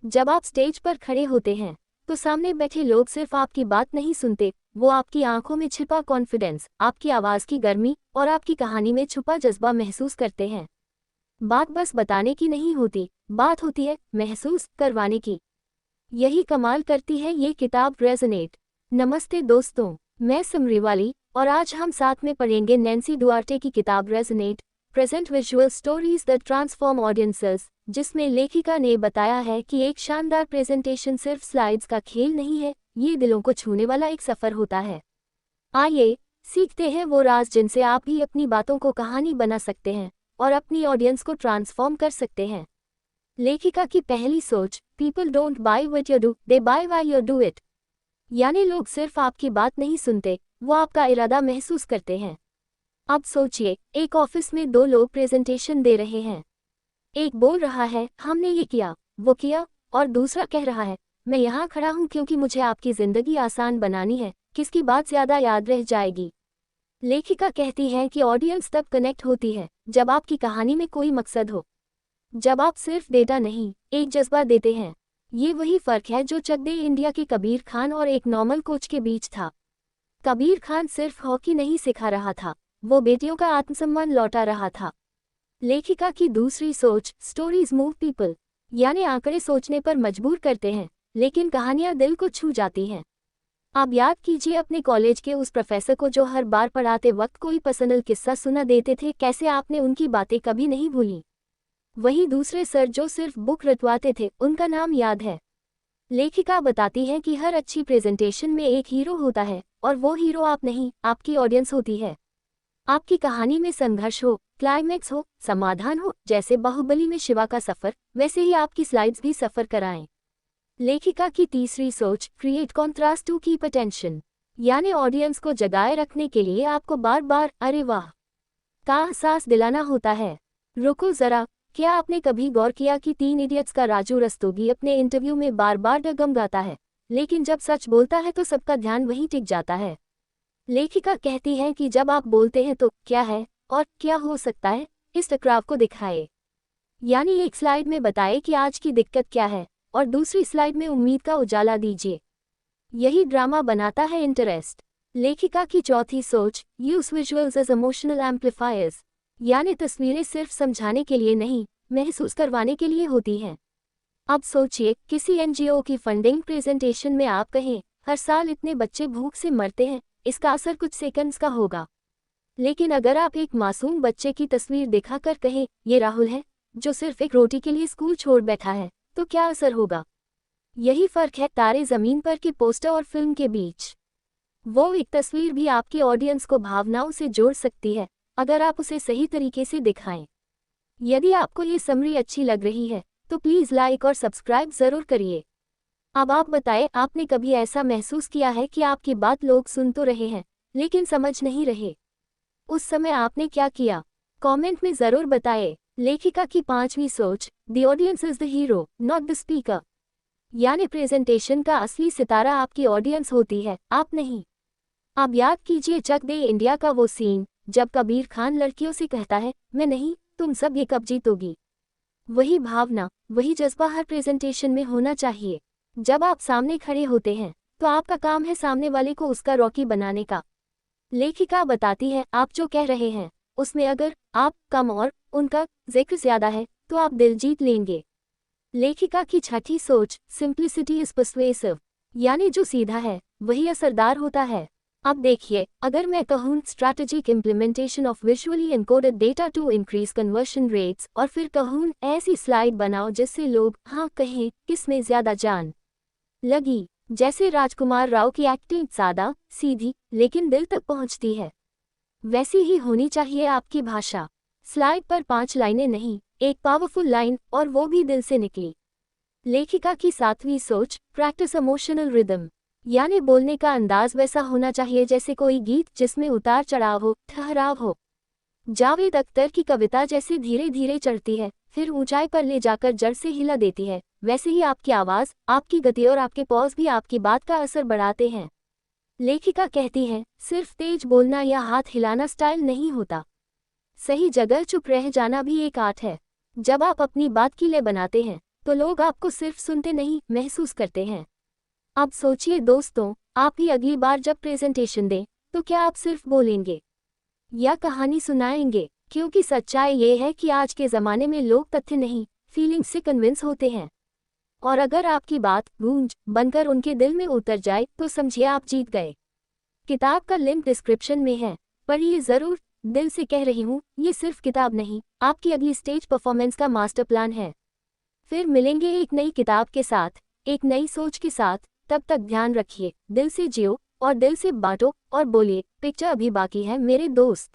जब आप स्टेज पर खड़े होते हैं तो सामने बैठे लोग सिर्फ आपकी बात नहीं सुनते, वो आपकी आंखों में छिपा कॉन्फिडेंस, आपकी आवाज़ की गर्मी और आपकी कहानी में छुपा जज्बा महसूस करते हैं। बात बस बताने की नहीं होती, बात होती है महसूस करवाने की। यही कमाल करती है ये किताब रेजोनेट। नमस्ते दोस्तों, मैं सिमरीवाली और आज हम साथ में पढ़ेंगे नैन्सी डुआर्टे की किताब resonate, present visual stories that transform audiences, जिसमें लेखिका ने बताया है कि एक शानदार प्रेजेंटेशन सिर्फ स्लाइड्स का खेल नहीं है, ये दिलों को छूने वाला एक सफ़र होता है। आइए सीखते हैं वो राज जिनसे आप भी अपनी बातों को कहानी बना सकते हैं और अपनी ऑडियंस को ट्रांसफॉर्म कर सकते हैं। लेखिका की पहली सोच, people don't buy what you do, they buy why you do it. यानी लोग सिर्फ आपकी बात नहीं सुनते, वो आपका इरादा महसूस करते हैं। अब सोचिए, एक ऑफिस में दो लोग प्रेजेंटेशन दे रहे हैं। एक बोल रहा है हमने ये किया, वो किया, और दूसरा कह रहा है मैं यहाँ खड़ा हूँ क्योंकि मुझे आपकी जिंदगी आसान बनानी है। किसकी बात ज्यादा याद रह जाएगी? लेखिका कहती है कि ऑडियंस तब कनेक्ट होती है जब आपकी कहानी में कोई मकसद हो, जब आप सिर्फ डेटा नहीं, एक जज्बा देते हैं। ये वही फर्क है जो चक दे इंडिया के कबीर खान और एक नॉर्मल कोच के बीच था। कबीर खान सिर्फ हॉकी नहीं सिखा रहा था, वो बेटियों का आत्मसम्मान लौटा रहा था। लेखिका की दूसरी सोच, स्टोरीज मूव पीपल, यानी आंकड़े सोचने पर मजबूर करते हैं लेकिन कहानियां दिल को छू जाती हैं। आप याद कीजिए अपने कॉलेज के उस प्रोफेसर को जो हर बार पढ़ाते वक्त कोई पर्सनल किस्सा सुना देते थे, कैसे आपने उनकी बातें कभी नहीं भूली। वही दूसरे सर जो सिर्फ बुक रटवाते थे, उनका नाम याद है। लेखिका बताती है कि हर अच्छी प्रेजेंटेशन में एक हीरो होता है और वो हीरो आप नहीं, आपकी ऑडियंस होती है। आपकी कहानी में संघर्ष हो, क्लाइमैक्स हो, समाधान हो, जैसे बाहुबली में शिवा का सफर, वैसे ही आपकी स्लाइड्स भी सफर कराएं। लेखिका की तीसरी सोच, create contrast to keep attention, यानी ऑडियंस को जगाए रखने के लिए आपको बार बार अरे वाह का एहसास दिलाना होता है। रुको जरा, क्या आपने कभी गौर किया कि 3 इडियट्स का राजू रस्तोगी अपने इंटरव्यू में बार बार डगमगाता है, लेकिन जब सच बोलता है तो सबका ध्यान वहीं टिक जाता है। लेखिका कहती है कि जब आप बोलते हैं तो क्या है और क्या हो सकता है, इस टकराव को दिखाए। यानी एक स्लाइड में बताए कि आज की दिक्कत क्या है और दूसरी स्लाइड में उम्मीद का उजाला दीजिए। यही ड्रामा बनाता है इंटरेस्ट। लेखिका की चौथी सोच, use visuals as emotional amplifiers, यानी तस्वीरें सिर्फ समझाने के लिए नहीं, महसूस करवाने के लिए होती हैं। अब सोचिए, किसी एनजीओ की फंडिंग प्रेजेंटेशन में आप कहें हर साल इतने बच्चे भूख से मरते हैं, इसका असर कुछ सेकंड्स का होगा। लेकिन अगर आप एक मासूम बच्चे की तस्वीर दिखाकर कहें ये राहुल है जो सिर्फ एक रोटी के लिए स्कूल छोड़ बैठा है, तो क्या असर होगा? यही फर्क है तारे जमीन पर के पोस्टर और फिल्म के बीच। वो एक तस्वीर भी आपकी ऑडियंस को भावनाओं से जोड़ सकती है अगर आप उसे सही तरीके से दिखाएं। यदि आपको ये समरी अच्छी लग रही है तो प्लीज़ लाइक और सब्सक्राइब ज़रूर करिए। अब आप बताएं, आपने कभी ऐसा महसूस किया है कि आपकी बात लोग सुन तो रहे हैं लेकिन समझ नहीं रहे? उस समय आपने क्या किया? कमेंट में ज़रूर बताएं। लेखिका की पांचवी सोच, the audience is the hero not the speaker, यानी प्रेजेंटेशन का असली सितारा आपकी ऑडियंस होती है, आप नहीं। अब याद कीजिए चक दे इंडिया का वो सीन जब कबीर खान लड़कियों से कहता है मैं नहीं, तुम सब ये कब जीतोगी। वही भावना, वही जज्बा हर प्रेजेंटेशन में होना चाहिए। जब आप सामने खड़े होते हैं तो आपका काम है सामने वाले को उसका रॉकी बनाने का। लेखिका बताती है आप जो कह रहे हैं उसमें अगर आप कम और उनका जिक्र ज्यादा है तो आप दिल जीत लेंगे। लेखिका की छठी सोच, सिंप्लिसिटी इज पर्सुएसिव, यानी जो सीधा है वही असरदार होता है। अब देखिए, अगर मैं कहूँ strategic implementation of visually encoded data to increase conversion rates, और फिर कहूँ ऐसी स्लाइड बनाओ जिससे लोग हाँ कहें, किसमें ज्यादा जान लगी। जैसे राजकुमार राव की एक्टिंग सादा सीधी लेकिन दिल तक पहुंचती है, वैसी ही होनी चाहिए आपकी भाषा। स्लाइड पर 5 लाइनें नहीं, एक पावरफुल लाइन, और वो भी दिल से निकली। लेखिका की सातवीं सोच, प्रैक्टिस इमोशनल रिदम, यानी बोलने का अंदाज वैसा होना चाहिए जैसे कोई गीत जिसमें उतार चढ़ाव हो, ठहराव हो। जावेद अख्तर की कविता जैसे धीरे धीरे चढ़ती है फिर ऊंचाई पर ले जाकर जड़ से हिला देती है, वैसे ही आपकी आवाज़, आपकी गति और आपके पॉज भी आपकी बात का असर बढ़ाते हैं। लेखिका कहती है सिर्फ तेज बोलना या हाथ हिलाना स्टाइल नहीं होता, सही जगह चुप रह जाना भी एक आर्ट है। जब आप अपनी बात की ले बनाते हैं तो लोग आपको सिर्फ सुनते नहीं, महसूस करते हैं। अब सोचिए दोस्तों, आप ही अगली बार जब प्रेजेंटेशन दें, तो क्या आप सिर्फ बोलेंगे या कहानी सुनाएंगे? क्योंकि सच्चाई ये है कि आज के ज़माने में लोग तथ्य नहीं, फीलिंग्स से कन्विंस होते हैं। और अगर आपकी बात गूंज बनकर उनके दिल में उतर जाए तो समझिए आप जीत गए। किताब का लिंक डिस्क्रिप्शन में है, पढ़िए ज़रूर। दिल से कह रही हूँ, ये सिर्फ किताब नहीं, आपकी अगली स्टेज परफॉर्मेंस का मास्टर प्लान है। फिर मिलेंगे एक नई किताब के साथ, एक नई सोच के साथ। तब तक ध्यान रखिए, दिल से जियो और दिल से बांटो और बोलिए, पिक्चर अभी बाकी है मेरे दोस्त।